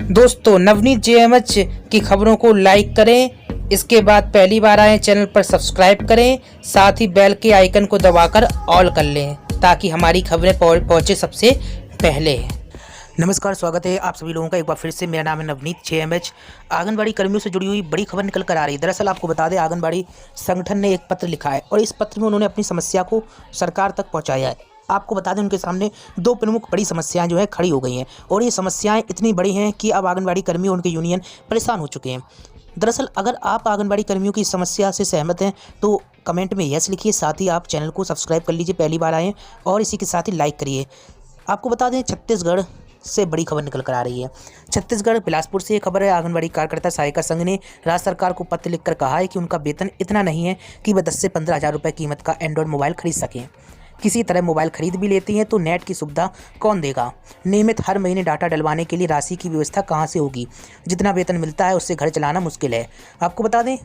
दोस्तों, नवनीत जेएमएच की खबरों को लाइक करें। इसके बाद पहली बार आए चैनल पर सब्सक्राइब करें, साथ ही बेल के आइकन को दबाकर ऑल कर लें ताकि हमारी खबरें पहुंचे सबसे पहले। नमस्कार, स्वागत है आप सभी लोगों का एक बार फिर से। मेरा नाम है नवनीत जेएमएच। आंगनबाड़ी कर्मियों से जुड़ी हुई बड़ी खबर निकल कर आ रही है। दरअसल आपको बता दें, आंगनबाड़ी संगठन ने एक पत्र लिखा है और इस पत्र में उन्होंने अपनी समस्या को सरकार तक पहुँचाया है। आपको बता दें, उनके सामने दो प्रमुख बड़ी समस्याएं जो है खड़ी हो गई हैं और ये समस्याएं इतनी बड़ी हैं कि अब आंगनबाड़ी कर्मी और उनके यूनियन परेशान हो चुके हैं। दरअसल अगर आप आंगनबाड़ी कर्मियों की समस्या से सहमत हैं तो कमेंट में यस लिखिए, साथ ही आप चैनल को सब्सक्राइब कर लीजिए पहली बार आए, और इसी के साथ ही लाइक करिए। आपको बता दें, छत्तीसगढ़ से बड़ी खबर निकल कर आ रही है। छत्तीसगढ़ बिलासपुर से ये खबर है। आंगनबाड़ी कार्यकर्ता सहायिका संघ ने राज्य सरकार को पत्र लिखकर कहा है कि उनका वेतन इतना नहीं है कि वह 10 से 15 हज़ार रुपये कीमत का एंड्रॉयड मोबाइल खरीद सकें। किसी तरह मोबाइल खरीद भी लेती हैं तो नेट की सुविधा कौन देगा? नियमित हर महीने डाटा डलवाने के लिए राशि की व्यवस्था कहाँ से होगी? जितना वेतन मिलता है उससे घर चलाना मुश्किल है। आपको बता दें,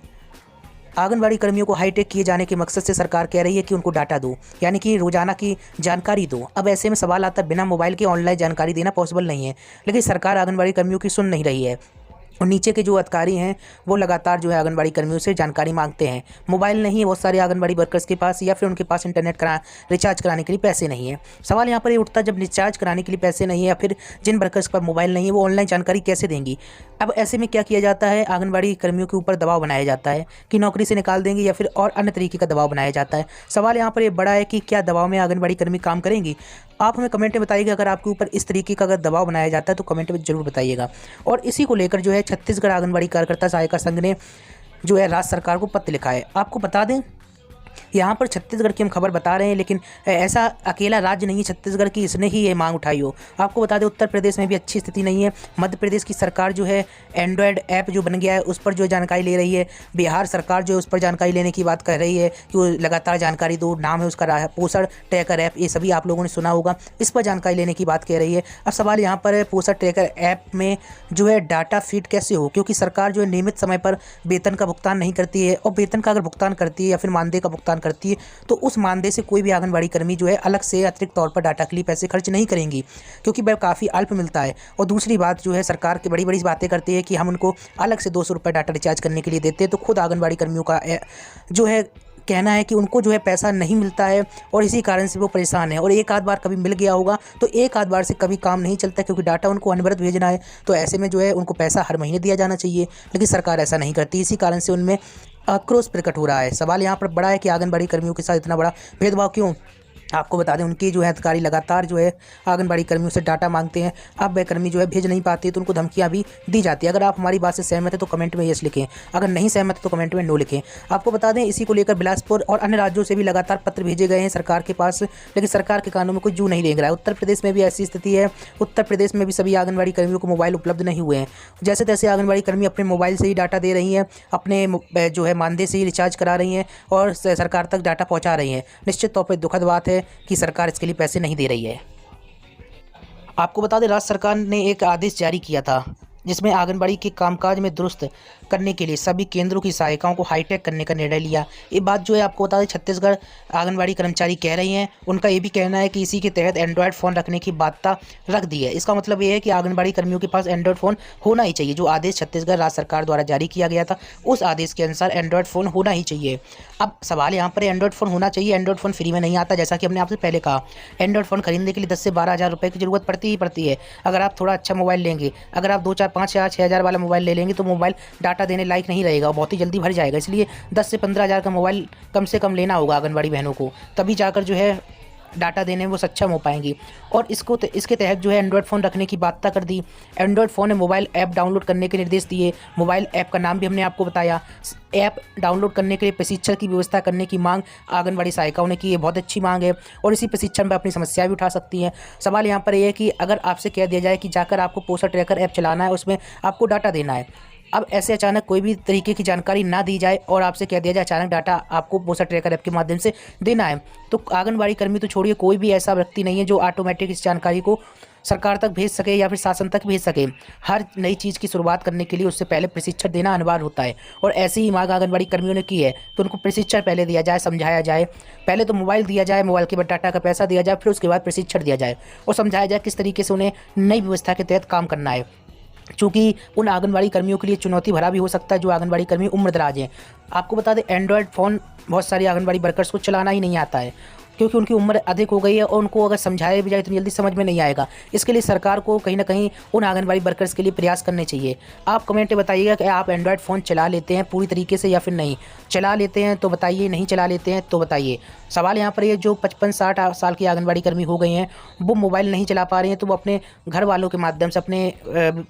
आंगनबाड़ी कर्मियों को हाईटेक किए जाने के मकसद से सरकार कह रही है कि उनको डाटा दो, यानी कि रोजाना की जानकारी दो। अब ऐसे में सवाल आता है, बिना मोबाइल के ऑनलाइन जानकारी देना पॉसिबल नहीं है, लेकिन सरकार आंगनबाड़ी कर्मियों की सुन नहीं रही है। और नीचे के जो अधिकारी हैं वो लगातार जो है आंगनबाड़ी कर्मियों से जानकारी मांगते हैं। मोबाइल नहीं है बहुत सारे आंगनबाड़ी वर्कर्स के पास, या फिर उनके पास इंटरनेट रिचार्ज कराने के लिए पैसे नहीं है। सवाल यहाँ पर ये उठता है, जब रिचार्ज कराने के लिए पैसे नहीं है या फिर जिन वर्कर्स के पास मोबाइल नहीं है वो ऑनलाइन जानकारी कैसे देंगी? अब ऐसे में क्या किया जाता है, आंगनबाड़ी कर्मियों के ऊपर दबाव बनाया जाता है कि नौकरी से निकाल देंगे या फिर और अन्य तरीके का दबाव बनाया जाता है। सवाल यहाँ पर ये बड़ा है कि क्या दबाव में आंगनबाड़ी कर्मी काम करेंगी? आप हमें कमेंट में बताइएगा। अगर आपके ऊपर इस तरीके का अगर दबाव बनाया जाता है तो कमेंट में जरूर बताइएगा। और इसी को लेकर जो है छत्तीसगढ़ आंगनबाड़ी कार्यकर्ता सहायिका संघ ने जो है राज्य सरकार को पत्र लिखा है। आपको बता दें, यहाँ पर छत्तीसगढ़ की हम खबर बता रहे हैं, लेकिन ऐसा अकेला राज्य नहीं है छत्तीसगढ़ की इसने ही ये मांग उठाई हो। आपको बता दें, उत्तर प्रदेश में भी अच्छी स्थिति नहीं है। मध्य प्रदेश की सरकार जो है एंड्रॉयड ऐप जो बन गया है उस पर जो जानकारी ले रही है। बिहार सरकार जो है उस पर जानकारी लेने की बात कर रही है कि वो लगातार जानकारी दो। नाम है उसका पोषण ट्रैकर ऐप, ये सभी आप लोगों ने सुना होगा। इस पर जानकारी लेने की बात कह रही है। अब सवाल यहाँ पर है, पोषण ट्रैकर ऐप में जो है डाटा फीड कैसे हो? क्योंकि सरकार जो है नियमित समय पर वेतन का भुगतान नहीं करती है, और वेतन का अगर भुगतान करती है या फिर मानदेय का भुगतान करती है तो उस मानदेय से कोई भी आंगनबाड़ी कर्मी जो है अलग से अतिरिक्त तौर पर डाटा के लिए पैसे खर्च नहीं करेंगी, क्योंकि वह काफ़ी अल्प मिलता है। और दूसरी बात जो है, सरकार की बड़ी बड़ी बातें करती है कि हम उनको अलग से 200 रुपये डाटा रिचार्ज करने के लिए देते हैं, तो खुद आंगनबाड़ी कर्मियों का जो है कहना है कि उनको जो है पैसा नहीं मिलता है और इसी कारण से वो परेशान है। और एक आध बार कभी मिल गया होगा तो एक आध बार से कभी काम नहीं चलता, क्योंकि डाटा उनको अनवरत भेजना है। तो ऐसे में जो है उनको पैसा हर महीने दिया जाना चाहिए, लेकिन सरकार ऐसा नहीं करती। इसी कारण से उनमें आक्रोश प्रकट हो रहा है। सवाल यहाँ पर बड़ा है कि आंगनबाड़ी कर्मियों के साथ इतना बड़ा भेदभाव क्यों? आपको बता दें, उनके जो है अधिकारी लगातार जो है आंगनबाड़ी कर्मियों से डाटा मांगते हैं। अब वह कर्मी जो है भेज नहीं पाते तो उनको धमकियां भी दी जाती है। अगर आप हमारी बात से सहमत है तो कमेंट में यस लिखें, अगर नहीं सहमत है तो कमेंट में नो लिखें। आपको बता दें, इसी को लेकर बिलासपुर और अन्य राज्यों से भी लगातार पत्र भेजे गए हैं सरकार के पास, लेकिन सरकार के कानों में कुछ जू नहीं रेंग रहा है। उत्तर प्रदेश में भी ऐसी स्थिति है। उत्तर प्रदेश में भी सभी आंगनबाड़ी कर्मियों को मोबाइल उपलब्ध नहीं हुए हैं। जैसे तैसे आंगनबाड़ी कर्मी अपने मोबाइल से ही डाटा दे रही हैं, अपने जो है मानदेय से ही रिचार्ज करा रही हैं और सरकार तक डाटा पहुँचा रही हैं। निश्चित तौर पर दुखद बात है कि सरकार के लिए पैसे नहीं दे रही है। आपको बता दें, राज्य सरकार ने एक आदेश जारी किया था जिसमें आंगनबाड़ी के कामकाज में दुरुस्त करने के लिए सभी केंद्रों की सहायिकाओं को हाईटेक करने का निर्णय लिया। ये बात जो है आपको बता दें, छत्तीसगढ़ आंगनबाड़ी कर्मचारी कह रही हैं। उनका ये भी कहना है कि इसी के तहत एंड्रॉयड फ़ोन रखने की बाध्यता रख दी है। इसका मतलब ये है कि आंगनबाड़ी कर्मियों के पास एंड्रॉयड फ़ोन होना ही चाहिए। जो आदेश छत्तीसगढ़ राज्य सरकार द्वारा जारी किया गया था उस आदेश के अनुसार एंड्रॉयड फ़ोन होना ही चाहिए। अब सवाल यहाँ पर एंड्रॉयड फ़ोन होना चाहिए। एंड्रॉयड फ़ोन फ्री में नहीं आता, जैसा कि हमने आपसे पहले कहा। एंड्रॉयड फ़ोन खरीदने के लिए 10 से 12 हज़ार रुपये की जरूरत पड़ती है। अगर आप थोड़ा अच्छा मोबाइल लेंगे, अगर आप 2, 4, 5 या 6 हज़ार वाला मोबाइल ले लेंगे तो मोबाइल डाटा देने लायक नहीं रहेगा, बहुत ही जल्दी भर जाएगा। इसलिए 10 से 15 हज़ार का मोबाइल कम से कम लेना होगा आंगनबाड़ी बहनों को, तभी जाकर जो है डाटा देने में वो सक्षम हो पाएंगी। और इसके तहत जो है एंड्रॉयड फ़ोन रखने की बाध्यता कर दी। एंड्रॉयड फ़ोन में मोबाइल ऐप डाउनलोड करने के निर्देश दिए। मोबाइल ऐप का नाम भी हमने आपको बताया। ऐप डाउनलोड करने के लिए प्रशिक्षण की व्यवस्था करने की मांग आंगनबाड़ी सहायिकाओं ने की। ये बहुत अच्छी मांग है और इसी प्रशिक्षण में अपनी समस्या भी उठा सकती हैं। सवाल यहाँ पर यह है कि अगर आपसे कह दिया जाए कि जाकर आपको पोषण ट्रैकर ऐप चलाना है, उसमें आपको डाटा देना है। अब ऐसे अचानक कोई भी तरीके की जानकारी ना दी जाए और आपसे कह दिया जाए अचानक डाटा आपको पोषण ट्रैकर ऐप के माध्यम से देना है, तो आंगनबाड़ी कर्मी तो छोड़िए, कोई भी ऐसा व्यक्ति नहीं है जो ऑटोमेटिक इस जानकारी को सरकार तक भेज सके या फिर शासन तक भेज सके। हर नई चीज़ की शुरुआत करने के लिए उससे पहले प्रशिक्षण देना अनिवार्य होता है, और ऐसी ही मांग आंगनबाड़ी कर्मियों ने की है। तो उनको प्रशिक्षण पहले दिया जाए, समझाया जाए। पहले तो मोबाइल दिया जाए, मोबाइल के बाद डाटा का पैसा दिया जाए, फिर उसके बाद प्रशिक्षण दिया जाए और समझाया जाए किस तरीके से उन्हें नई व्यवस्था के तहत काम करना है। चूँकि उन आंगनबाड़ी कर्मियों के लिए चुनौती भरा भी हो सकता है जो आंगनबाड़ी कर्मी उम्रदराज हैं। आपको बता दें, एंड्रॉयड फ़ोन बहुत सारी आंगनबाड़ी वर्कर्स को चलाना ही नहीं आता है, क्योंकि उनकी उम्र अधिक हो गई है और उनको अगर समझाया भी जाए इतनी जल्दी समझ में नहीं आएगा। इसके लिए सरकार को कहीं ना कहीं उन आंगनबाड़ी वर्कर्स के लिए प्रयास करने चाहिए। आप कमेंट में बताइएगा कि आप एंड्रॉयड फ़ोन चला लेते हैं पूरी तरीके से या फिर नहीं। चला लेते हैं तो बताइए, नहीं चला लेते हैं तो बताइए। सवाल यहाँ पर ये जो 55-60 साल की आंगनबाड़ी कर्मी हो गई हैं, वो मोबाइल नहीं चला पा रही हैं, तो वो अपने घर वालों के माध्यम से, अपने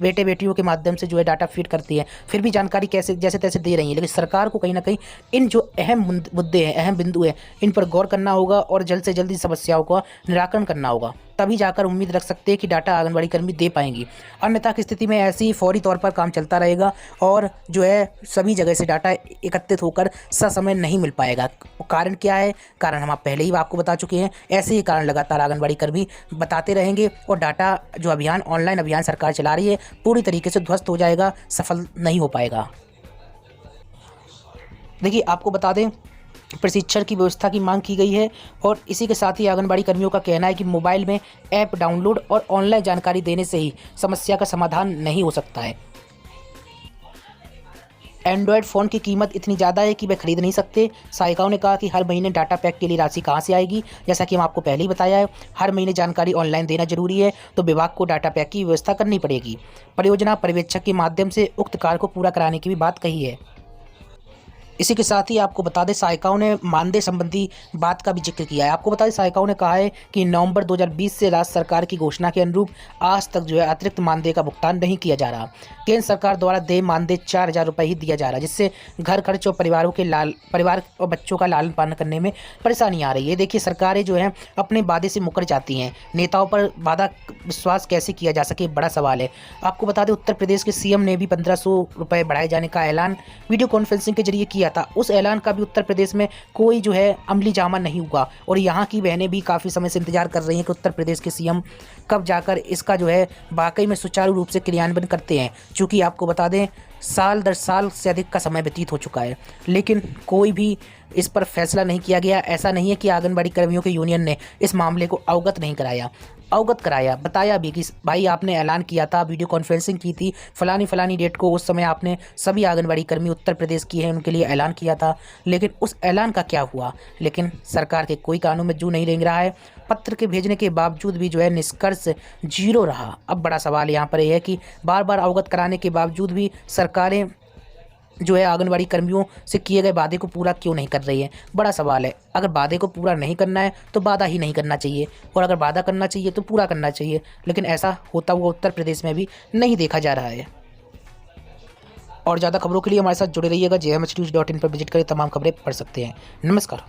बेटे बेटियों के माध्यम से जो है डाटा फीड करती हैं, फिर भी जानकारी कैसे जैसे तैसे दे रही हैं। लेकिन सरकार को कहीं ना कहीं इन जो अहम मुद्दे हैं, अहम बिंदु हैं, इन पर गौर करना होगा और जल्द से जल्द समस्याओं का निराकरण करना होगा। तभी जाकर उम्मीद रख सकते हैं कि डाटा आंगनबाड़ी कर्मी दे पाएंगी। अन्यथा की स्थिति में ऐसे ही फौरी तौर पर काम चलता रहेगा और जो है सभी जगह से डाटा एकत्रित होकर ससमय नहीं मिल पाएगा। कारण क्या है? कारण हम आप पहले ही आपको बता चुके हैं। ऐसे ही कारण लगातार आंगनबाड़ी कर्मी बताते रहेंगे और डाटा जो अभियान, ऑनलाइन अभियान सरकार चला रही है, पूरी तरीके से ध्वस्त हो जाएगा, सफल नहीं हो पाएगा। देखिए, आपको बता दें, प्रशिक्षण की व्यवस्था की मांग की गई है और इसी के साथ ही आंगनबाड़ी कर्मियों का कहना है कि मोबाइल में ऐप डाउनलोड और ऑनलाइन जानकारी देने से ही समस्या का समाधान नहीं हो सकता है। एंड्रॉयड फ़ोन की कीमत इतनी ज़्यादा है कि वे खरीद नहीं सकते। सहायिकाओं ने कहा कि हर महीने डाटा पैक के लिए राशि कहाँ से आएगी? जैसा कि हम आपको पहले ही बताया है, हर महीने जानकारी ऑनलाइन देना जरूरी है, तो विभाग को डाटा पैक की व्यवस्था करनी पड़ेगी। परियोजना पर्यवेक्षक के माध्यम से उक्त कार्य को पूरा कराने की भी बात कही है। इसी के साथ ही आपको बता दें, सहायिकाओं ने मानदेय संबंधी बात का भी जिक्र किया है। आपको बता दें, सहायिकाओं ने कहा है कि नवंबर 2020 से राज्य सरकार की घोषणा के अनुरूप आज तक जो है अतिरिक्त मानदेय का भुगतान नहीं किया जा रहा। केंद्र सरकार द्वारा देय मानदेय 4,000 रुपये ही दिया जा रहा है, जिससे घर खर्च और परिवार और बच्चों का लालन पालन करने में परेशानी आ रही है। देखिए, सरकारें जो है अपने वादे से मुकर जाती हैं। नेताओं पर वादा विश्वास कैसे किया जा सके, बड़ा सवाल है। आपको बता दें, उत्तर प्रदेश के सीएम ने भी 1,500 रुपये बढ़ाए जाने का ऐलान वीडियो कॉन्फ्रेंसिंग के जरिए किया था। उस ऐलान का भी उत्तर प्रदेश में कोई जो है अमली जामा नहीं हुआ और यहाँ की बहनें भी काफ़ी समय से इंतजार कर रही हैं कि उत्तर प्रदेश के सीएम कब जाकर इसका जो है वाकई में सुचारू रूप से क्रियान्वयन करते हैं। चूँकि आपको बता दें, साल दर साल से अधिक का समय व्यतीत हो चुका है, लेकिन कोई भी इस पर फैसला नहीं किया गया। ऐसा नहीं है कि आंगनबाड़ी कर्मियों के यूनियन ने इस मामले को अवगत नहीं कराया, अवगत कराया, बताया भी कि भाई आपने ऐलान किया था, वीडियो कॉन्फ्रेंसिंग की थी फलानी डेट को, उस समय आपने सभी आंगनबाड़ी कर्मी उत्तर प्रदेश की हैं उनके लिए ऐलान किया था, लेकिन उस ऐलान का क्या हुआ? लेकिन सरकार के कोई कानों में जू नहीं रेंग रहा है। पत्र के भेजने के बावजूद भी जो है निष्कर्ष जीरो रहा। अब बड़ा सवाल यहाँ पर यह है कि बार बार अवगत कराने के बावजूद भी सरकारें जो है आंगनबाड़ी कर्मियों से किए गए वादे को पूरा क्यों नहीं कर रही है? बड़ा सवाल है। अगर वादे को पूरा नहीं करना है तो वादा ही नहीं करना चाहिए, और अगर वादा करना चाहिए तो पूरा करना चाहिए, लेकिन ऐसा होता हुआ उत्तर प्रदेश में भी नहीं देखा जा रहा है। और ज़्यादा खबरों के लिए हमारे साथ जुड़े रहिएगा। JMHnews.in पर विजिट करें, तमाम खबरें पढ़ सकते हैं। नमस्कार।